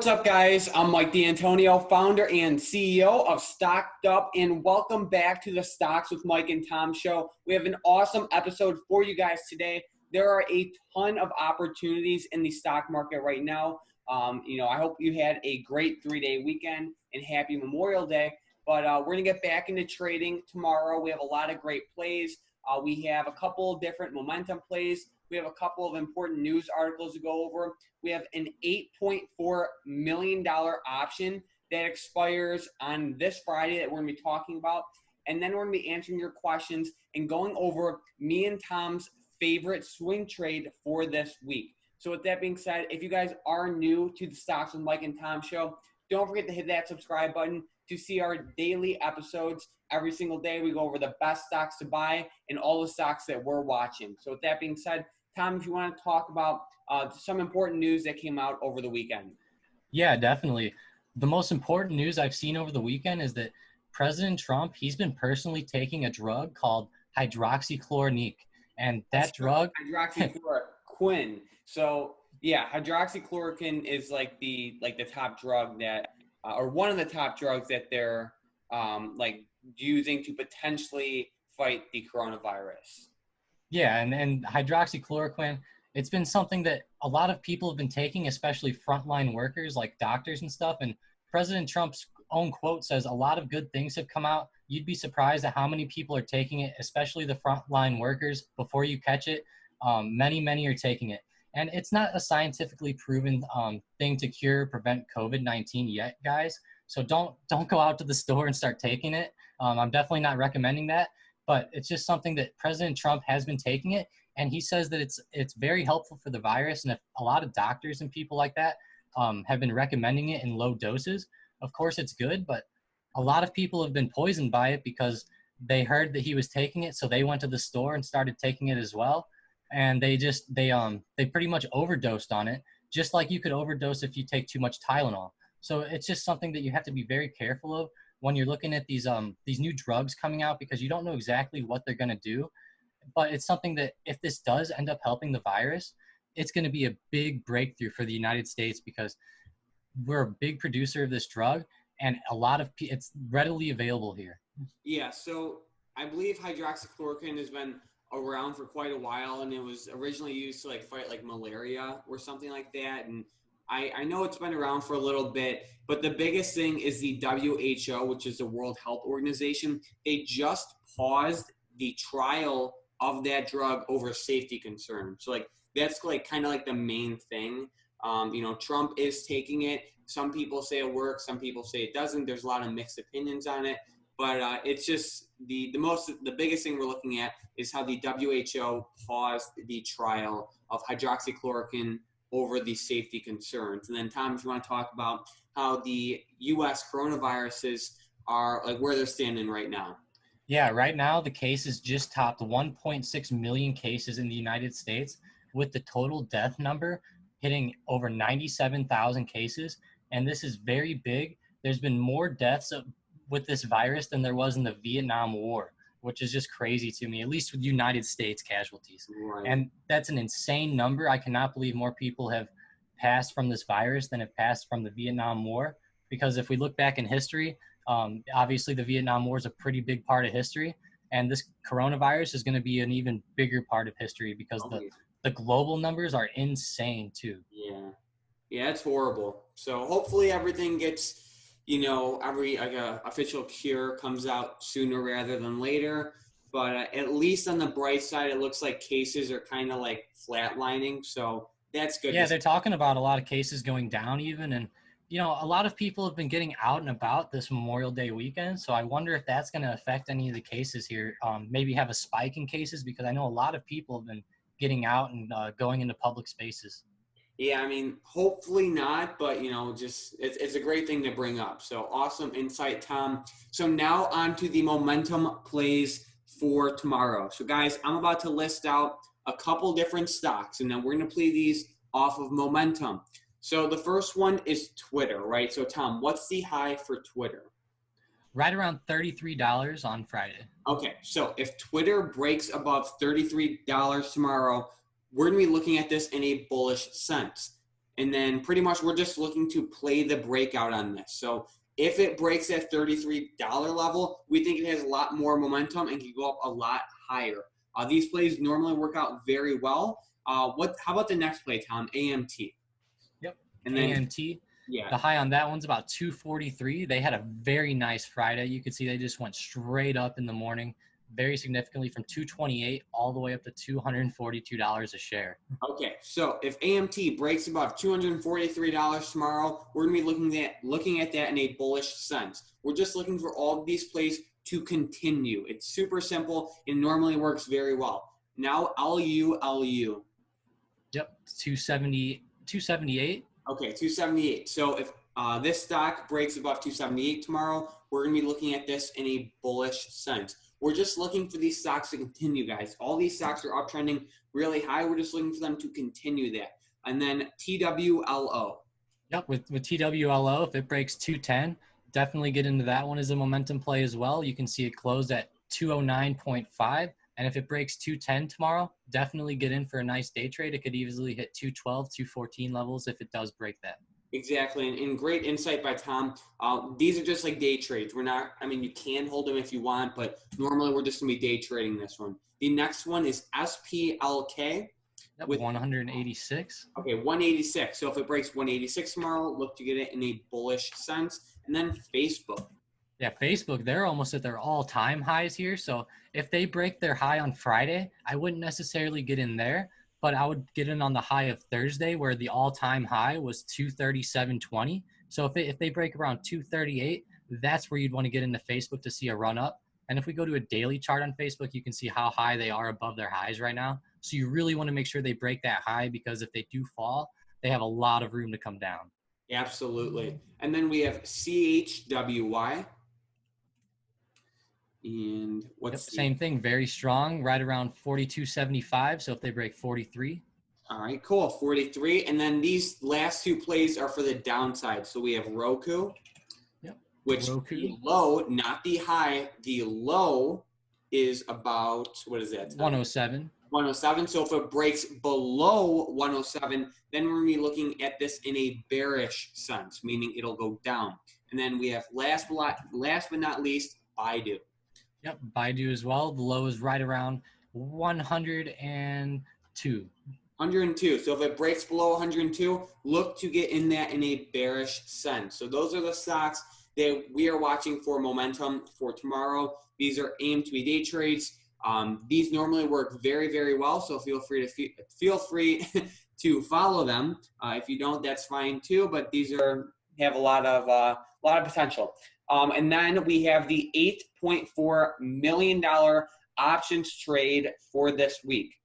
What's up, guys? I'm Mike D'Antonio, founder and CEO of StockedUp, and welcome back to the Stocks with Mike and Tom show. We have an awesome episode for you guys today. There are a ton of opportunities in the stock market right now. I hope you had a great 3-day weekend and happy Memorial Day. But we're going to get back into trading tomorrow. We have a lot of great plays. We have a couple of different momentum plays. We have a couple of important news articles to go over. We have an $8.4 million option that expires on this Friday that we're going to be talking about. And then we're going to be answering your questions and going over me and Tom's favorite swing trade for this week. So with that being said, if you guys are new to the Stocks with Mike and Tom show, don't forget to hit that subscribe button to see our daily episodes. Every single day we go over the best stocks to buy and all the stocks that we're watching. So with that being said, Tom, if you want to talk about some important news that came out over the weekend. Yeah, definitely. The most important news I've seen over the weekend is that President Trump, he's been personally taking a drug called hydroxychloroquine. And that drug... Hydroxychloroquine. So, yeah, hydroxychloroquine is like the top drug that, or one of the top drugs that they're using to potentially fight the coronavirus. Yeah, and hydroxychloroquine, it's been something that a lot of people have been taking, especially frontline workers like doctors and stuff. And President Trump's own quote says a lot of good things have come out. You'd be surprised at how many people are taking it, especially the frontline workers. Before you catch it, many are taking it. And it's not a scientifically proven thing to cure or prevent COVID-19 yet, guys. So don't go out to the store and start taking it. I'm definitely not recommending that. But it's just something that President Trump has been taking it, and he says that it's very helpful for the virus. And if a lot of doctors and people like that have been recommending it in low doses, of course it's good. But a lot of people have been poisoned by it because they heard that he was taking it, so they went to the store and started taking it as well. And they pretty much overdosed on it, just like you could overdose if you take too much Tylenol. So it's just something that you have to be very careful of when you're looking at these new drugs coming out, because you don't know exactly what they're going to do. But it's something that if this does end up helping the virus, it's going to be a big breakthrough for the United States, because we're a big producer of this drug and it's readily available here. Yeah, so I believe hydroxychloroquine has been around for quite a while, and it was originally used to fight malaria or something like that. And I know it's been around for a little bit, but the biggest thing is the WHO, which is the World Health Organization. They just paused the trial of that drug over safety concerns. So that's kind of the main thing. Trump is taking it. Some people say it works. Some people say it doesn't. There's a lot of mixed opinions on it. But it's just the biggest thing we're looking at is how the WHO paused the trial of hydroxychloroquine over the safety concerns. And then, Tom, if you want to talk about how the U.S. coronaviruses are, where they're standing right now. Yeah, right now the cases just topped 1.6 million cases in the United States, with the total death number hitting over 97,000 cases. And this is very big. There's been more deaths with this virus than there was in the Vietnam War, which is just crazy to me, at least with United States casualties. Right. And that's an insane number. I cannot believe more people have passed from this virus than have passed from the Vietnam War. Because if we look back in history, obviously the Vietnam War is a pretty big part of history. And this coronavirus is going to be an even bigger part of history, because the global numbers are insane too. Yeah, it's horrible. So hopefully everything gets, every official cure comes out sooner rather than later. But at least on the bright side, it looks like cases are kind of flatlining. So that's good. Yeah, they're talking about a lot of cases going down even. And, a lot of people have been getting out and about this Memorial Day weekend. So I wonder if that's going to affect any of the cases here. Maybe have a spike in cases, because I know a lot of people have been getting out and going into public spaces. Yeah, hopefully not, but, it's a great thing to bring up. So awesome insight, Tom. So now on to the momentum plays for tomorrow. So, guys, I'm about to list out a couple different stocks, and then we're going to play these off of momentum. So the first one is Twitter, right? So, Tom, what's the high for Twitter? Right around $33 on Friday. Okay, so if Twitter breaks above $33 tomorrow, we're going to be looking at this in a bullish sense. And then pretty much we're just looking to play the breakout on this. So if it breaks that $33 level, we think it has a lot more momentum and can go up a lot higher. These plays normally work out very well. How about the next play, Tom? AMT. Yep. And then AMT. Yeah. The high on that one's about 243. They had a very nice Friday. You could see they just went straight up in the morning, very significantly from 228 all the way up to $242 a share. Okay, so if AMT breaks above $243 tomorrow, we're going to be looking at that in a bullish sense. We're just looking for all of these plays to continue. It's super simple and normally works very well. Now LU. Yep, 278. Okay, 278. So if this stock breaks above 278 tomorrow, we're going to be looking at this in a bullish sense. We're just looking for these stocks to continue, guys. All these stocks are uptrending really high. We're just looking for them to continue that. And then TWLO. Yep, with TWLO, if it breaks 210, definitely get into that one as a momentum play as well. You can see it closed at 209.5. And if it breaks 210 tomorrow, definitely get in for a nice day trade. It could easily hit 212, 214 levels if it does break that. Exactly, and great insight by Tom. These are just like day trades. You can hold them if you want, but normally we're just going to be day trading this one. The next one is SPLK. Yep, with 186. Okay, 186. So if it breaks 186 tomorrow, look to get it in a bullish sense. And then Facebook. Yeah, Facebook, they're almost at their all-time highs here. So if they break their high on Friday, I wouldn't necessarily get in there, but I would get in on the high of Thursday where the all-time high was 237.20. So if they break around 238, that's where you'd want to get into Facebook to see a run up. And if we go to a daily chart on Facebook, you can see how high they are above their highs right now. So you really want to make sure they break that high because if they do fall, they have a lot of room to come down. Absolutely. And then we have CHWY. And same thing, very strong, right around 42.75. So if they break 43. All right, cool, 43. And then these last two plays are for the downside. So we have Roku, which the low, not the high, the low is about, what is that? 107. 107. So if it breaks below 107, then we're going to be looking at this in a bearish sense, meaning it'll go down. And then we have last but not least, Baidu. Yep, Baidu as well. The low is right around 102. 102. So if it breaks below 102, look to get in that in a bearish sense. So those are the stocks that we are watching for momentum for tomorrow. These are aimed to be day trades. These normally work very, very well. So feel free to follow them. If you don't, that's fine too. But these have a lot of potential. And then we have the $8.4 million options trade for this week.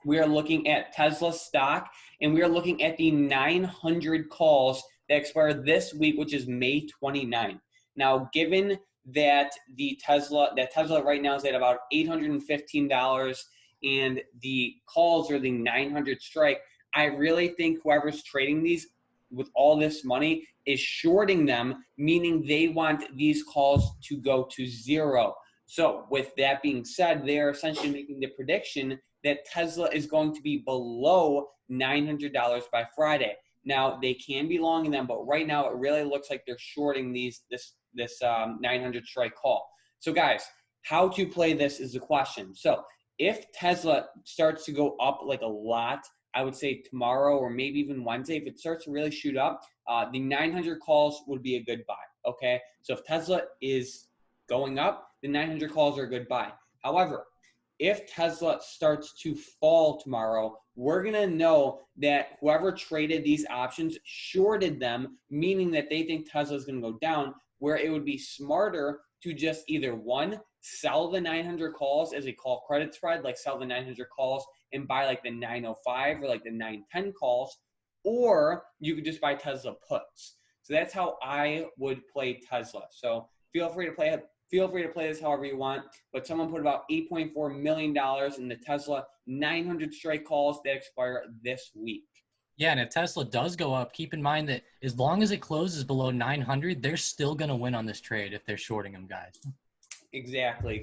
We are looking at Tesla stock, and we are looking at the 900 calls that expire this week, which is May 29. Now, given that Tesla right now is at about $815, and the calls are the 900 strike, I really think whoever's trading these with all this money is shorting them, meaning they want these calls to go to zero. So with that being said, they are essentially making the prediction that Tesla is going to be below $900 by Friday. Now, they can be long in them, but right now it really looks like they're shorting this 900 strike call. So guys, how to play this is the question. So if Tesla starts to go up like a lot, I would say tomorrow or maybe even Wednesday, if it starts to really shoot up, the 900 calls would be a good buy, okay? So if Tesla is going up, the 900 calls are a good buy. However, if Tesla starts to fall tomorrow, we're going to know that whoever traded these options shorted them, meaning that they think Tesla is going to go down, where it would be smarter to just either, one, sell the 900 calls as a call credit spread, like sell the 900 calls and buy like the 905 or like the 910 calls, or you could just buy Tesla puts. So that's how I would play Tesla. So feel free to play this however you want, but someone put about $8.4 million in the Tesla 900 strike calls that expire this week. Yeah, and if Tesla does go up, keep in mind that as long as it closes below 900, they're still going to win on this trade if they're shorting them, guys. Exactly.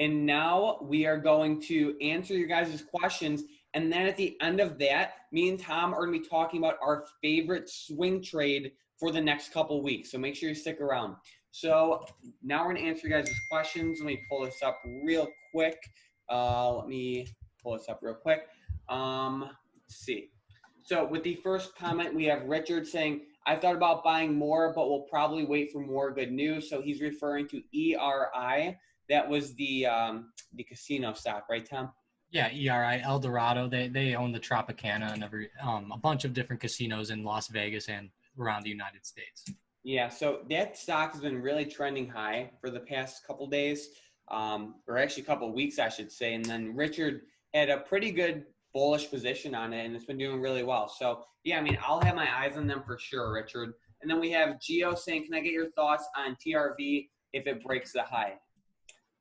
And now we are going to answer your guys' questions And then at the end of that, me and Tom are going to be talking about our favorite swing trade for the next couple weeks. So make sure you stick around. So now we're going to answer you guys' questions. Let me pull this up real quick. Let's see. So with the first comment, we have Richard saying, I thought about buying more, but we'll probably wait for more good news. So he's referring to ERI. That was the casino stock, right, Tom? Yeah, ERI, El Dorado. They own the Tropicana and a bunch of different casinos in Las Vegas and around the United States. Yeah, so that stock has been really trending high for the past couple days, or actually a couple of weeks, I should say. And then Richard had a pretty good bullish position on it, and it's been doing really well. So, yeah, I mean, I'll have my eyes on them for sure, Richard. And then we have Gio saying, can I get your thoughts on TRV if it breaks the high?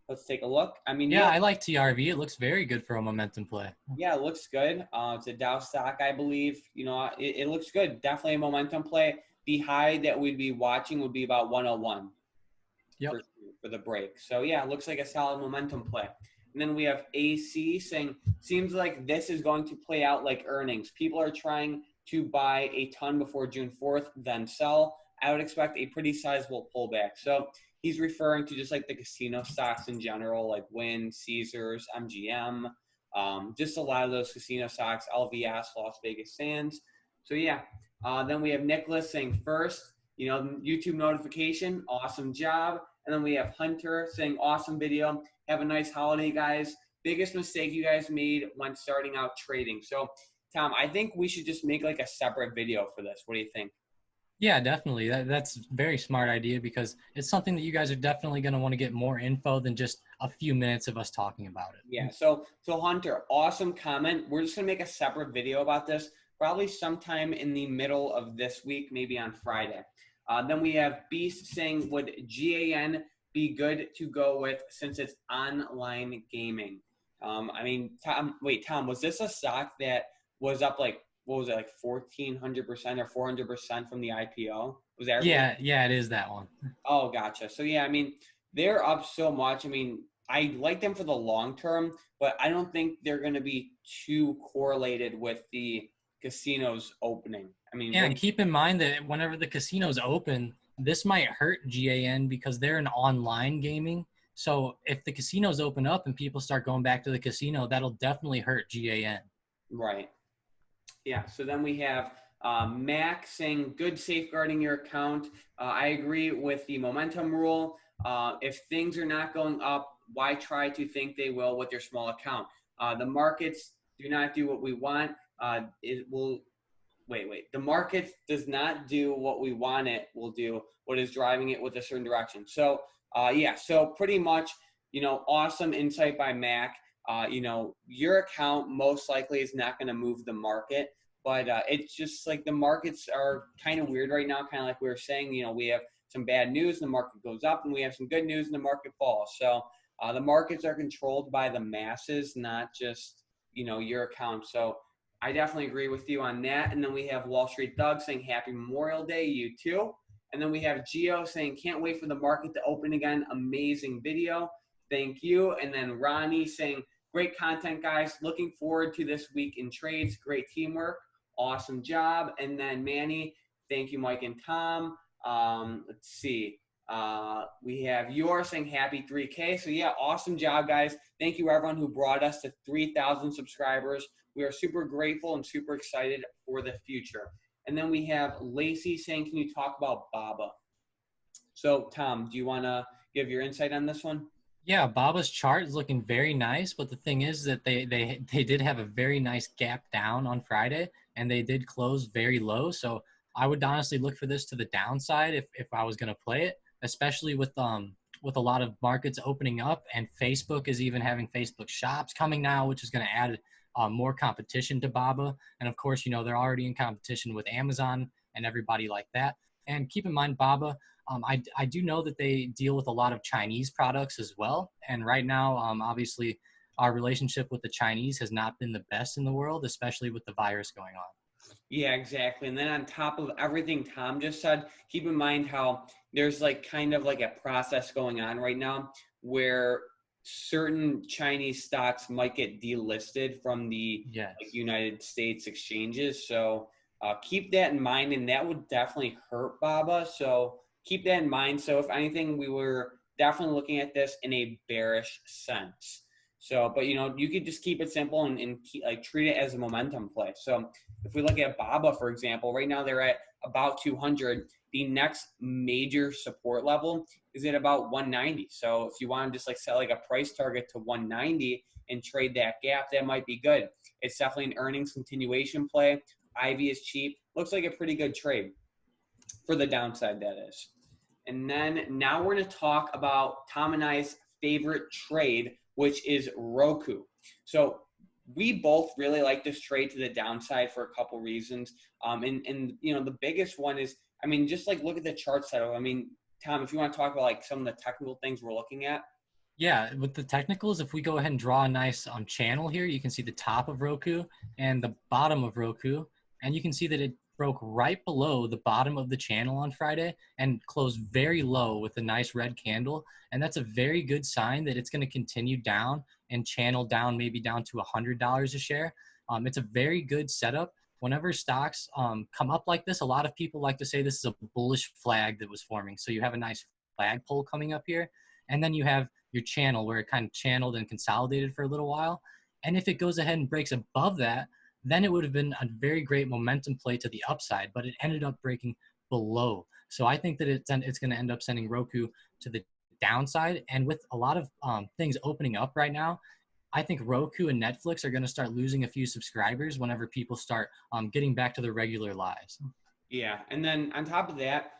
Let's take a look. I mean, yeah, I like TRV. It looks very good for a momentum play. Yeah, it looks good. It's a Dow stock, I believe. It looks good. Definitely a momentum play. The high that we'd be watching would be about 101 for the break. So, yeah, it looks like a solid momentum play. And then we have AC saying, seems like this is going to play out like earnings. People are trying to buy a ton before June 4th, then sell. I would expect a pretty sizable pullback. So he's referring to just like the casino stocks in general, like Wynn, Caesars, MGM, just a lot of those casino stocks, LVS, Las Vegas Sands. So, yeah. Then we have Nicholas saying first, YouTube notification, awesome job. And then we have Hunter saying awesome video. Have a nice holiday, guys. Biggest mistake you guys made when starting out trading. So, Tom, I think we should just make like a separate video for this. What do you think? Yeah, definitely. That's a very smart idea because it's something that you guys are definitely going to want to get more info than just a few minutes of us talking about it. Yeah. So Hunter, awesome comment. We're just going to make a separate video about this, probably sometime in the middle of this week, maybe on Friday. Then we have Beast saying, would GAN be good to go with since it's online gaming? I mean, Tom, was this a stock that was up like, what was it, like 1,400% or 400% from the IPO? Was that? Yeah, it is that one. Oh, gotcha. So, yeah, I mean, they're up so much. I mean, I like them for the long term, but I don't think they're going to be too correlated with the casinos opening. I mean, yeah, and keep in mind that whenever the casinos open, this might hurt GAN because they're an online gaming. So if the casinos open up and people start going back to the casino, that'll definitely hurt GAN. Right. Yeah. So then we have Mac saying, good safeguarding your account. I agree with the momentum rule. If things are not going up, why try to think they will with your small account? The markets do not do what we want. The market does not do what we want it will do, what is driving it with a certain direction. So, so pretty much, awesome insight by Mac. Your account most likely is not going to move the market, but it's just like the markets are kind of weird right now, kind of like we were saying, we have some bad news and the market goes up, and we have some good news and the market falls. So the markets are controlled by the masses, not just, your account. So I definitely agree with you on that. And then we have Wall Street Doug saying happy Memorial Day, you too. And then we have Gio saying can't wait for the market to open again. Amazing video. Thank you. And then Ronnie saying great content, guys. Looking forward to this week in trades. Great teamwork. Awesome job. And then Manny, thank you, Mike and Tom. Let's see. We have yours saying happy 3K. So yeah, awesome job, guys. Thank you everyone who brought us to 3,000 subscribers. We are super grateful and super excited for the future. And then we have Lacey saying, can you talk about BABA? So Tom, do you want to give your insight on this one? Yeah, BABA's chart is looking very nice, but the thing is that they did have a very nice gap down on Friday, and they did close very low. So I would honestly look for this to the downside if I was going to play it, especially with a lot of markets opening up, and Facebook is even having Facebook shops coming now, which is going to add more competition to BABA. And of course, they're already in competition with Amazon and everybody like that. And keep in mind, BABA, I do know that they deal with a lot of Chinese products as well. And right now, obviously, our relationship with the Chinese has not been the best in the world, especially with the virus going on. Yeah, exactly. And then on top of everything Tom just said, keep in mind how there's like kind of like a process going on right now where certain Chinese stocks might get delisted from the Yes. United States exchanges. So keep that in mind, and that would definitely hurt BABA. So keep that in mind. So if anything, we were definitely looking at this in a bearish sense. So, but you could just keep it simple and keep, treat it as a momentum play. So if we look at BABA, for example, right now they're at about 200. The next major support level is at about 190. So if you want to just set a price target to 190 and trade that gap, that might be good. It's definitely an earnings continuation play. Ivy is cheap. Looks like a pretty good trade for the downside, that is. And then now we're going to talk about Tom and I's favorite trade, which is Roku. So we both really like this trade to the downside for a couple reasons. And the biggest one is, just look at the chart setup. Tom, if you want to talk about some of the technical things we're looking at. Yeah, with the technicals, if we go ahead and draw a nice channel here, you can see the top of Roku and the bottom of Roku, and you can see that it broke right below the bottom of the channel on Friday and closed very low with a nice red candle. And that's a very good sign that it's going to continue down and channel down, maybe down to $100 a share. It's a very good setup. Whenever stocks come up like this, a lot of people like to say this is a bullish flag that was forming. So you have a nice flagpole coming up here, and then you have your channel where it kind of channeled and consolidated for a little while. And if it goes ahead and breaks above that, then it would have been a very great momentum play to the upside, but it ended up breaking below. So I think that it's going to end up sending Roku to the downside. And with a lot of things opening up right now, I think Roku and Netflix are going to start losing a few subscribers whenever people start getting back to their regular lives. Yeah, and then on top of that,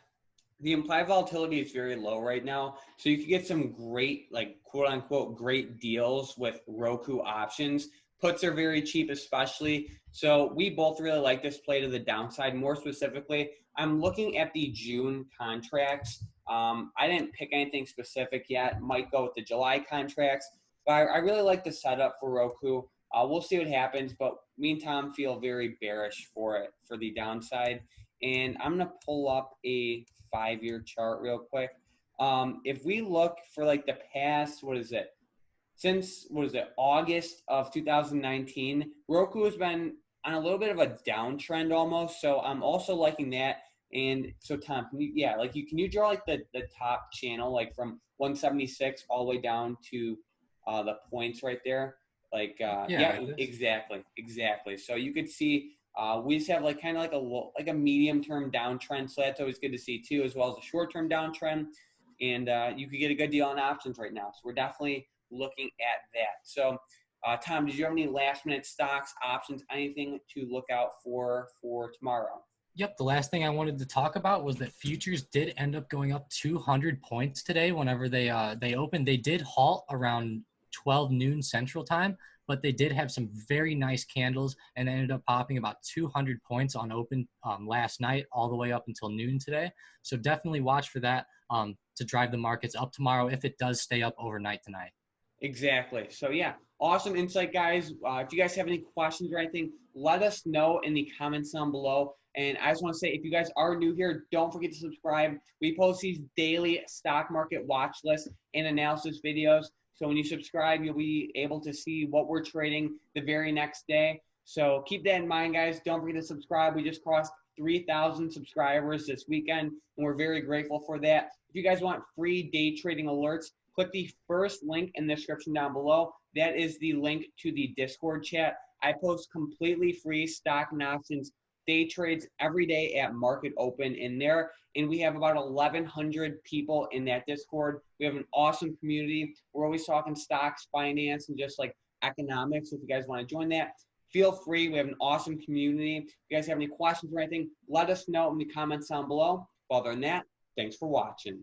the implied volatility is very low right now. So you could get some great, quote unquote, great deals with Roku options. Puts are very cheap, especially. So we both really like this play to the downside. More specifically, I'm looking at the June contracts. I didn't pick anything specific yet. Might go with the July contracts. But I really like the setup for Roku. We'll see what happens. But me and Tom feel very bearish for it, for the downside. And I'm going to pull up a 5-year chart real quick. If we look for the past, since August of 2019, Roku has been on a little bit of a downtrend almost. So I'm also liking that. And so Tom, can you draw the top channel from 176 all the way down to the points right there? Yeah, exactly. So you could see we just have kind of a medium term downtrend. So that's always good to see too, as well as a short term downtrend. And you could get a good deal on options right now. So we're definitely looking at that. So Tom, did you have any last minute stocks, options, anything to look out for tomorrow? Yep. The last thing I wanted to talk about was that futures did end up going up 200 points today. Whenever they opened, they did halt around 12 noon Central Time, but they did have some very nice candles and ended up popping about 200 points on open last night, all the way up until noon today. So definitely watch for that to drive the markets up tomorrow if it does stay up overnight tonight. Exactly. So yeah, awesome insight, guys. If you guys have any questions or anything, let us know in the comments down below. And I just want to say, if you guys are new here, don't forget to subscribe. We post these daily stock market watch lists and analysis videos. So when you subscribe, you'll be able to see what we're trading the very next day. So keep that in mind, guys. Don't forget to subscribe. We just crossed 3,000 subscribers this weekend, and we're very grateful for that. If you guys want free day trading alerts, click the first link in the description down below. That is the link to the Discord chat. I post completely free stock and options day trades every day at market open in there. And we have about 1,100 people in that Discord. We have an awesome community. We're always talking stocks, finance, and just economics. If you guys want to join that, feel free. We have an awesome community. If you guys have any questions or anything, let us know in the comments down below. Other than that, thanks for watching.